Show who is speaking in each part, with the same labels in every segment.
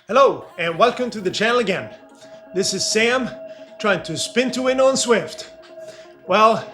Speaker 1: Hello and welcome to the channel again. This is Sam trying to spin to win on Swift. Well,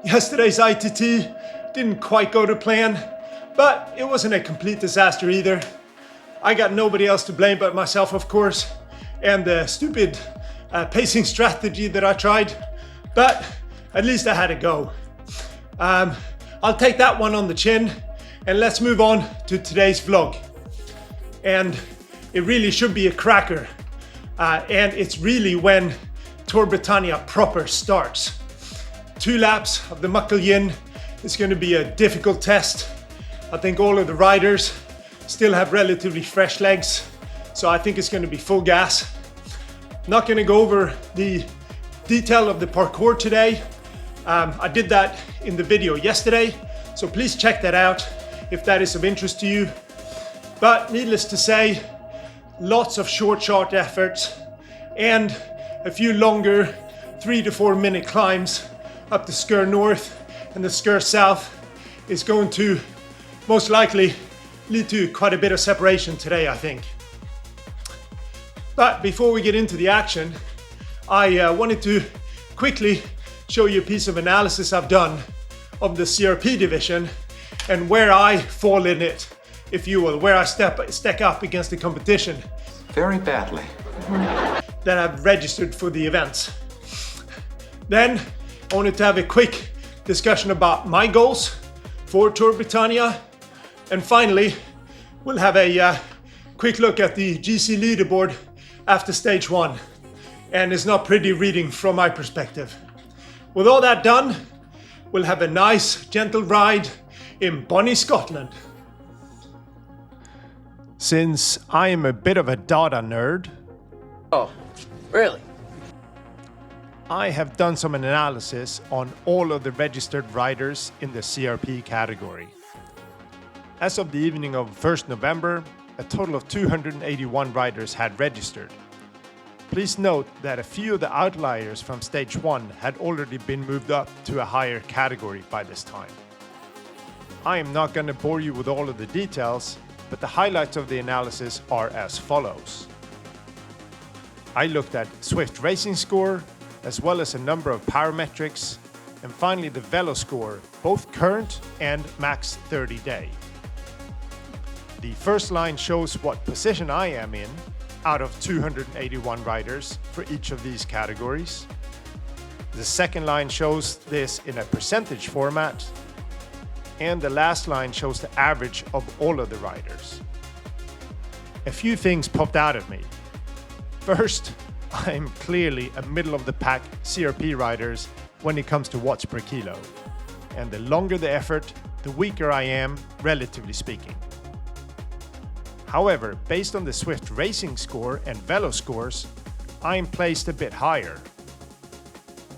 Speaker 1: yesterday's ITT didn't quite go to plan, but it wasn't a complete disaster either. I got nobody else to blame but myself, of course, and the stupid pacing strategy that I tried, but at least I had a go. I'll take that one on the chin and let's move on to today's vlog. And it really should be a cracker. And it's really when Tour Britannia proper starts. 2 laps of the Muckle yin is going to be a difficult test. I think all of the riders still have relatively fresh legs, so I think it's going to be full gas. Not going to go over the detail of the parkour today. I did that in the video yesterday, so please check that out if that is of interest to you. But needless to say, lots of short efforts and a few longer 3 to 4 minute climbs up the Sgurr North and the Sgurr South is going to most likely lead to quite a bit of separation today, I think. But before we get into the action, I wanted to quickly show you a piece of analysis I've done of the CRP division and where I fall in it, if you will, where I stack up against the competition.
Speaker 2: Very badly.
Speaker 1: That I've registered for the events. Then I wanted to have a quick discussion about my goals for Tour Britannia. And finally, we'll have a quick look at the GC leaderboard after stage 1. And it's not pretty reading from my perspective. With all that done, we'll have a nice, gentle ride in Bonnie, Scotland. Since I am a bit of a data nerd.
Speaker 3: Oh, really?
Speaker 1: I have done some analysis on all of the registered riders in the CRP category. As of the evening of 1st November, a total of 281 riders had registered. Please note that a few of the outliers from stage 1 had already been moved up to a higher category by this time. I am not going to bore you with all of the details, but the highlights of the analysis are as follows. I looked at Swift racing score, as well as a number of parametrics, and finally the velo score, both current and max 30 day. The first line shows what position I am in out of 281 riders for each of these categories. The second line shows this in a percentage format, and the last line shows the average of all of the riders. A few things popped out at me. First, I'm clearly a middle of the pack CRP riders when it comes to watts per kilo. And the longer the effort, the weaker I am, relatively speaking. However, based on the Swift racing score and velo scores, I am placed a bit higher.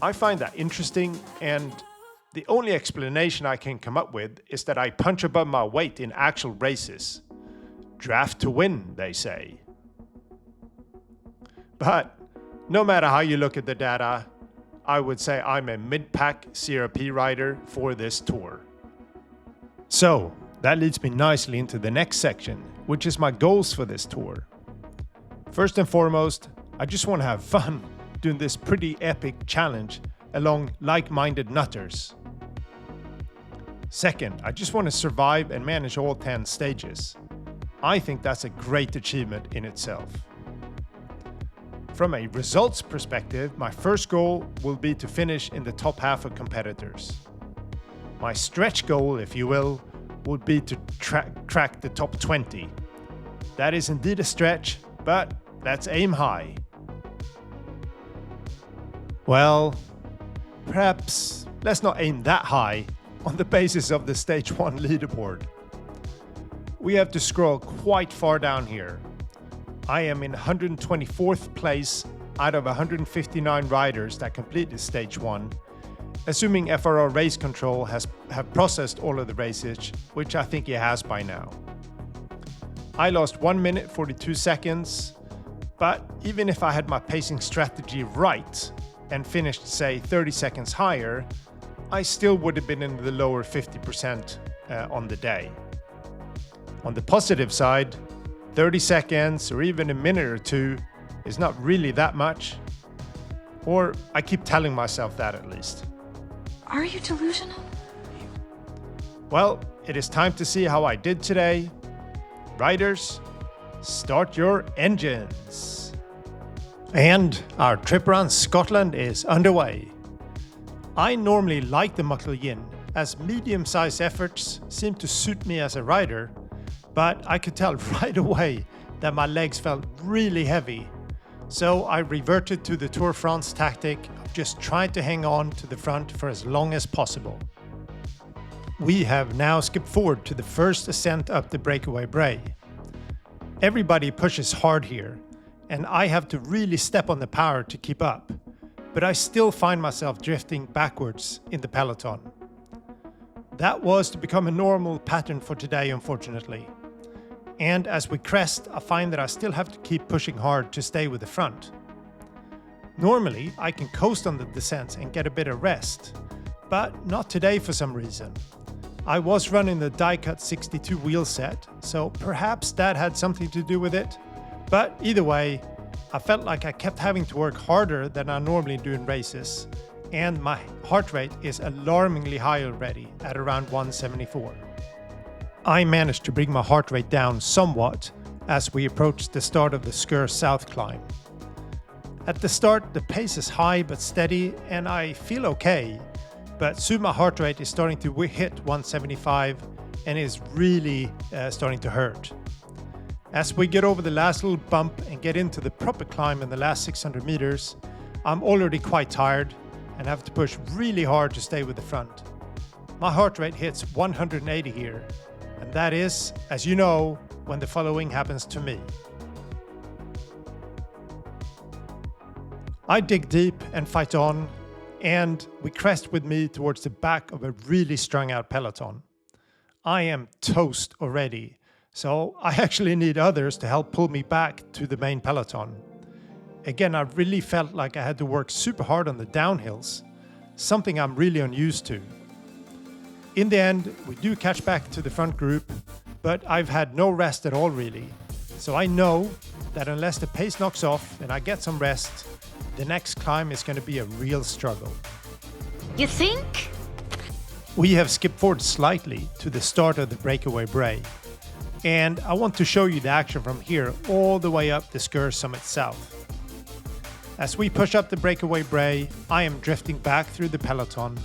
Speaker 1: I find that interesting, and the only explanation I can come up with is that I punch above my weight in actual races. Draft to win, they say. But no matter how you look at the data, I would say I'm a mid-pack CRP rider for this tour. So that leads me nicely into the next section, which is my goals for this tour. First and foremost, I just want to have fun doing this pretty epic challenge along like-minded nutters. Second, I just want to survive and manage all 10 stages. I think that's a great achievement in itself. From a results perspective, my first goal will be to finish in the top half of competitors. My stretch goal, if you will, would be to crack the top 20. That is indeed a stretch, but let's aim high. Well, perhaps let's not aim that high on the basis of the stage 1 leaderboard. We have to scroll quite far down here. I am in 124th place out of 159 riders that completed stage 1, assuming FRR Race Control have processed all of the races, which I think it has by now. I lost 1 minute 42 seconds, but even if I had my pacing strategy right and finished, say, 30 seconds higher, I still would have been in the lower 50% on the day. On the positive side, 30 seconds or even a minute or two is not really that much. Or I keep telling myself that at least.
Speaker 2: Are you delusional?
Speaker 1: Well, it is time to see how I did today. Riders, start your engines. And our trip around Scotland is underway. I normally like the Muckle Yin, as medium-sized efforts seem to suit me as a rider, but I could tell right away that my legs felt really heavy. So I reverted to the Tour de France tactic of just trying to hang on to the front for as long as possible. We have now skipped forward to the first ascent up the Breakaway Brae. Everybody pushes hard here, and I have to really step on the power to keep up, but I still find myself drifting backwards in the peloton. That was to become a normal pattern for today, unfortunately. And as we crest, I find that I still have to keep pushing hard to stay with the front. Normally, I can coast on the descents and get a bit of rest, but not today for some reason. I was running the die-cut 62 wheel set, so perhaps that had something to do with it. But either way, I felt like I kept having to work harder than I normally do in races, and my heart rate is alarmingly high already at around 174. I managed to bring my heart rate down somewhat as we approached the start of the Sgurr South climb. At the start, the pace is high but steady, and I feel okay, but soon my heart rate is starting to hit 175 and is really starting to hurt. As we get over the last little bump and get into the proper climb in the last 600 meters, I'm already quite tired and have to push really hard to stay with the front. My heart rate hits 180 here, and that is, as you know, when the following happens to me. I dig deep and fight on, and we crest with me towards the back of a really strung out peloton. I am toast already, so I actually need others to help pull me back to the main peloton. Again, I really felt like I had to work super hard on the downhills, something I'm really unused to. In the end, we do catch back to the front group, but I've had no rest at all really. So I know that unless the pace knocks off and I get some rest, the next climb is going to be a real struggle.
Speaker 2: You think?
Speaker 1: We have skipped forward slightly to the start of the Breakaway Brae, and I want to show you the action from here all the way up the Sgurr summit south. As we push up the Breakaway Brae, I am drifting back through the peloton,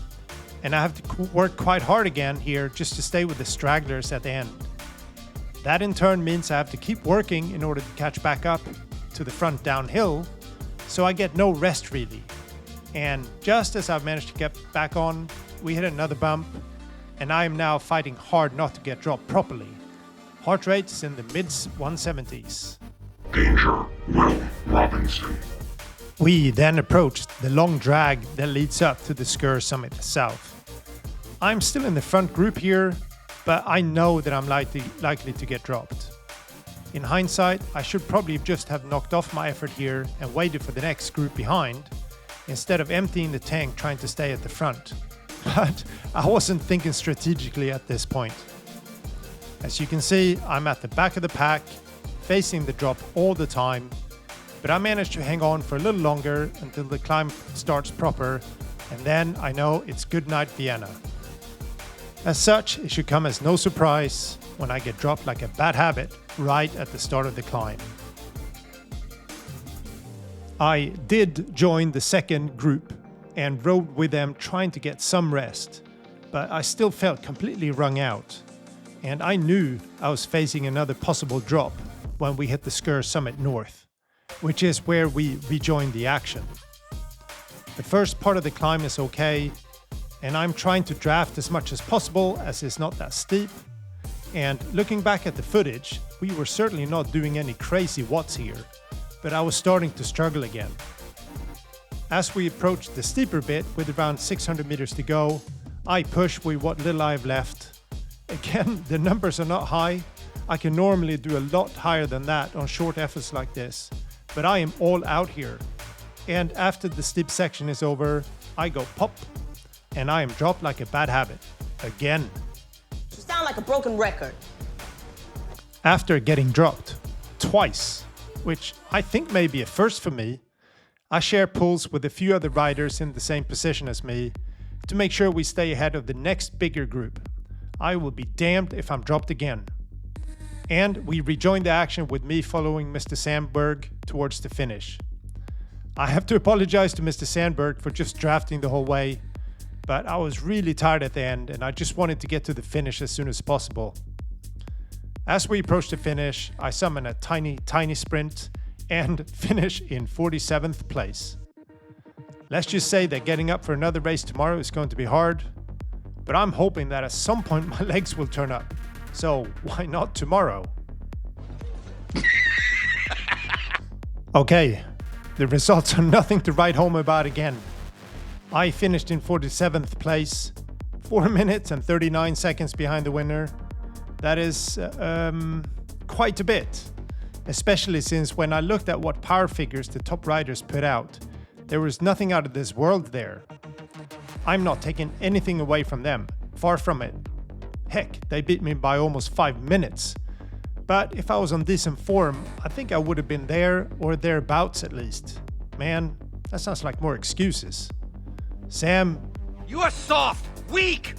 Speaker 1: and I have to work quite hard again here just to stay with the stragglers at the end. That in turn means I have to keep working in order to catch back up to the front downhill, so I get no rest really. And just as I've managed to get back on, we hit another bump, and I am now fighting hard not to get dropped properly. Heart rate's in the mid-170s.
Speaker 4: Danger, Will Robinson.
Speaker 1: We then approached the long drag that leads up to the Sgurr summit south. I'm still in the front group here, but I know that I'm likely to get dropped. In hindsight, I should probably just have knocked off my effort here and waited for the next group behind, instead of emptying the tank trying to stay at the front. But I wasn't thinking strategically at this point. As you can see, I'm at the back of the pack, facing the drop all the time, but I managed to hang on for a little longer until the climb starts proper, and then I know it's good night Vienna. As such, it should come as no surprise when I get dropped like a bad habit right at the start of the climb. I did join the second group and rode with them trying to get some rest, but I still felt completely wrung out, and I knew I was facing another possible drop when we hit the Sgurr summit north, which is where we rejoined the action. The first part of the climb is okay, and I'm trying to draft as much as possible as it's not that steep. And looking back at the footage, we were certainly not doing any crazy watts here, but I was starting to struggle again. As we approached the steeper bit with around 600 meters to go, I push with what little I have left. Again, the numbers are not high. I can normally do a lot higher than that on short efforts like this, but I am all out here. And after the steep section is over, I go pop, and I am dropped like a bad habit. Again.
Speaker 5: You sound like a broken record.
Speaker 1: After getting dropped, twice, which I think may be a first for me. I share pools with a few other riders in the same position as me to make sure we stay ahead of the next bigger group. I will be damned if I'm dropped again. And we rejoin the action with me following Mr. Sandberg towards the finish. I have to apologize to Mr. Sandberg for just drafting the whole way, but I was really tired at the end and I just wanted to get to the finish as soon as possible. As we approach the finish, I summon a tiny sprint and finish in 47th place. Let's just say that getting up for another race tomorrow is going to be hard, but I'm hoping that at some point my legs will turn up. So why not tomorrow? Okay, the results are nothing to write home about again. I finished in 47th place, 4 minutes and 39 seconds behind the winner. That is quite a bit, especially since when I looked at what power figures the top riders put out, there was nothing out of this world there. I'm not taking anything away from them, far from it. Heck, they beat me by almost 5 minutes. But if I was on decent form, I think I would have been there or thereabouts at least. Man, that sounds like more excuses. Sam?
Speaker 3: You are soft, weak.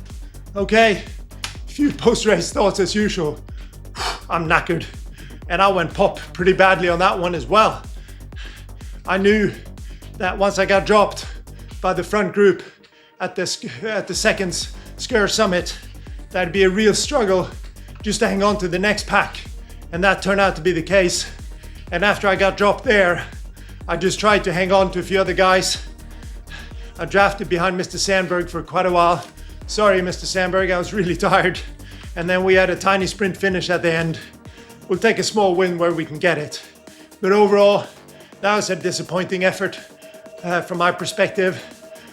Speaker 1: Okay, few post-race thoughts as usual. I'm knackered, and I went pop pretty badly on that one as well. I knew that once I got dropped by the front group at the second Sgurr summit, that'd be a real struggle just to hang on to the next pack, and that turned out to be the case. And after I got dropped there, I just tried to hang on to a few other guys. I drafted behind Mr. Sandberg for quite a while. Sorry, Mr. Sandberg, I was really tired. And then we had a tiny sprint finish at the end. We'll take a small win where we can get it. But overall, that was a disappointing effort from my perspective.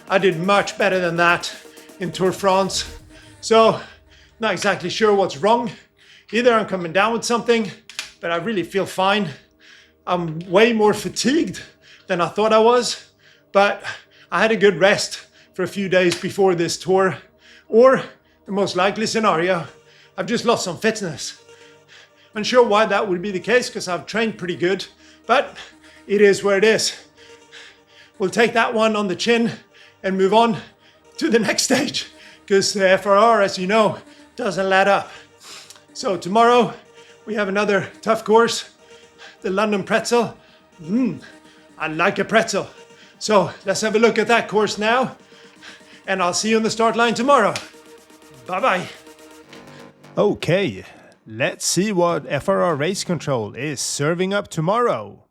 Speaker 1: I did much better than that in Tour de France. So, not exactly sure what's wrong. Either I'm coming down with something, but I really feel fine. I'm way more fatigued than I thought I was, but I had a good rest for a few days before this tour. Or, the most likely scenario, I've just lost some fitness. Unsure why that would be the case, because I've trained pretty good, but it is where it is. We'll take that one on the chin and move on to the next stage, because the FRR, as you know, doesn't let up. So tomorrow, we have another tough course, the London Pretzel. I like a pretzel. So let's have a look at that course now, and I'll see you on the start line tomorrow. Bye-bye. Okay, let's see what FRR Race Control is serving up tomorrow.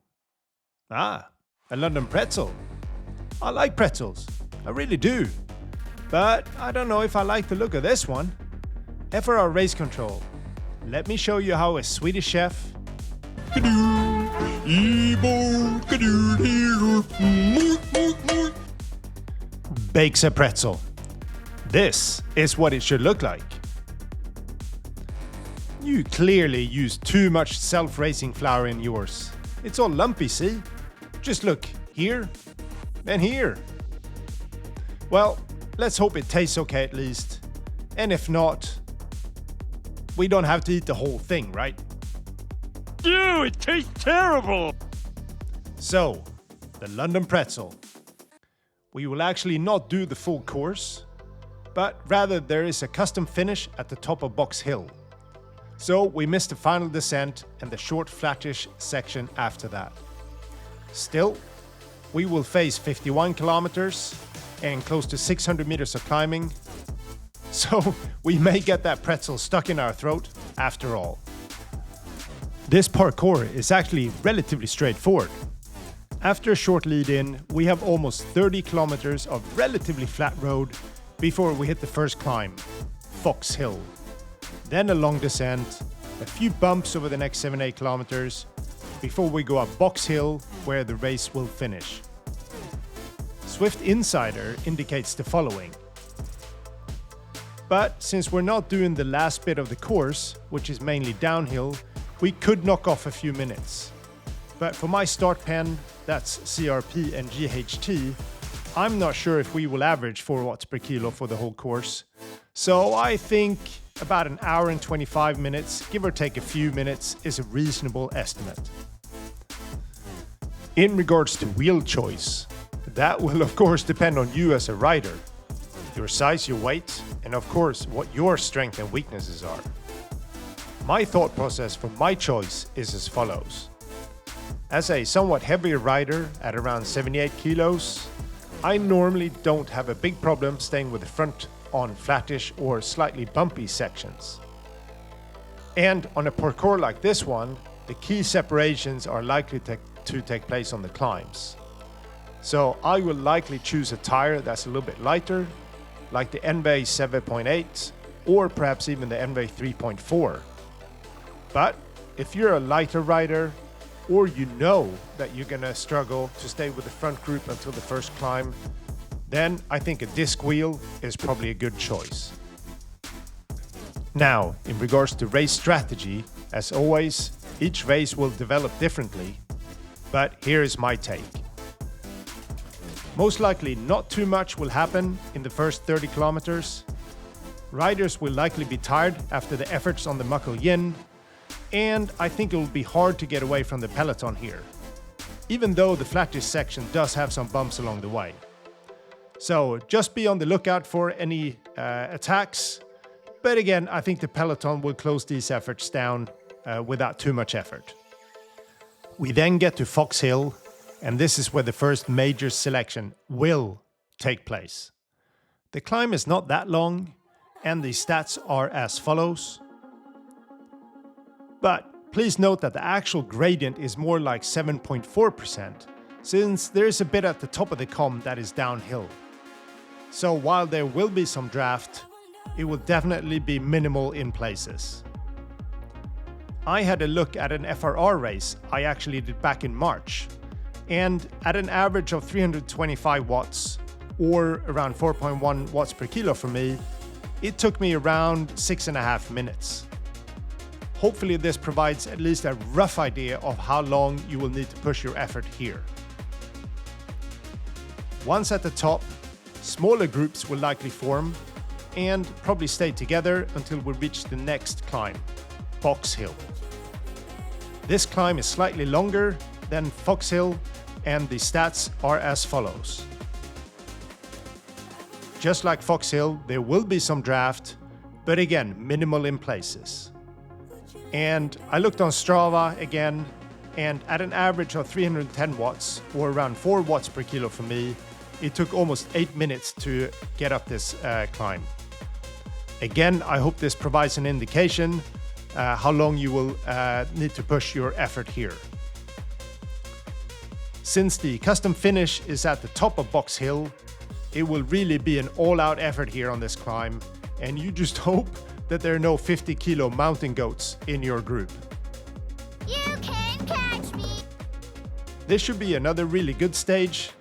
Speaker 1: A London Pretzel. I like pretzels, I really do. But I don't know if I like the look of this one. FRR Race Control. Let me show you how a Swedish chef bakes a pretzel. This is what it should look like. You clearly use too much self-raising flour in yours. It's all lumpy, see? Just look here and here. Well, let's hope it tastes okay at least. And if not, we don't have to eat the whole thing, right?
Speaker 5: Ew, it tastes terrible!
Speaker 1: So, the London Pretzel. We will actually not do the full course, but rather there is a custom finish at the top of Box Hill. So we missed the final descent and the short flattish section after that. Still, we will face 51 kilometers and close to 600 meters of climbing. So we may get that pretzel stuck in our throat after all. This parkour is actually relatively straightforward. After a short lead-in, we have almost 30 kilometers of relatively flat road before we hit the first climb, Fox Hill. Then a long descent, a few bumps over the next 7-8 kilometers before we go up Box Hill, where the race will finish. Swift Insider indicates the following. But since we're not doing the last bit of the course, which is mainly downhill, we could knock off a few minutes. But for my start pen, that's CRP and GHT, I'm not sure if we will average 4 watts per kilo for the whole course. So I think about an hour and 25 minutes, give or take a few minutes, is a reasonable estimate. In regards to wheel choice, that will of course depend on you as a rider, your size, your weight, and of course what your strengths and weaknesses are. My thought process for my choice is as follows. As a somewhat heavier rider at around 78 kilos, I normally don't have a big problem staying with the front on flattish or slightly bumpy sections. And on a parkour like this one, the key separations are likely to take place on the climbs. So I will likely choose a tire that's a little bit lighter, like the NV 7.8 or perhaps even the NV 3.4. But if you're a lighter rider, or you know that you're gonna struggle to stay with the front group until the first climb, then I think a disc wheel is probably a good choice. Now, in regards to race strategy, as always, each race will develop differently, but here is my take. Most likely not too much will happen in the first 30 kilometers. Riders will likely be tired after the efforts on the Muckle Yin, and I think it will be hard to get away from the peloton here, even though the flattish section does have some bumps along the way. So just be on the lookout for any attacks, but again, I think the peloton will close these efforts down without too much effort. We then get to Fox Hill, and this is where the first major selection will take place. The climb is not that long, and the stats are as follows. But please note that the actual gradient is more like 7.4%, since there is a bit at the top of the comb that is downhill. So while there will be some draft, it will definitely be minimal in places. I had a look at an FRR race I actually did back in March, and at an average of 325 watts, or around 4.1 watts per kilo for me, it took me around 6.5 minutes. Hopefully this provides at least a rough idea of how long you will need to push your effort here. Once at the top, smaller groups will likely form and probably stay together until we reach the next climb, Fox Hill. This climb is slightly longer than Fox Hill, and the stats are as follows. Just like Fox Hill, there will be some draft, but again, minimal in places. And I looked on Strava again, and at an average of 310 watts, or around 4 watts per kilo for me, it took almost 8 minutes to get up this climb. Again, I hope this provides an indication how long you will need to push your effort here. Since the custom finish is at the top of Box Hill, it will really be an all-out effort here on this climb, and you just hope that there are no 50 kilo mountain goats in your group.
Speaker 6: You can catch me!
Speaker 1: This should be another really good stage.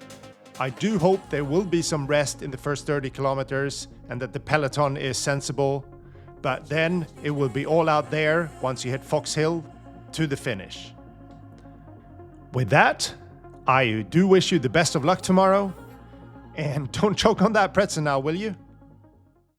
Speaker 1: I do hope there will be some rest in the first 30 kilometers and that the peloton is sensible, but then it will be all out there once you hit Fox Hill to the finish. With that, I do wish you the best of luck tomorrow, and don't choke on that pretzel now, will you?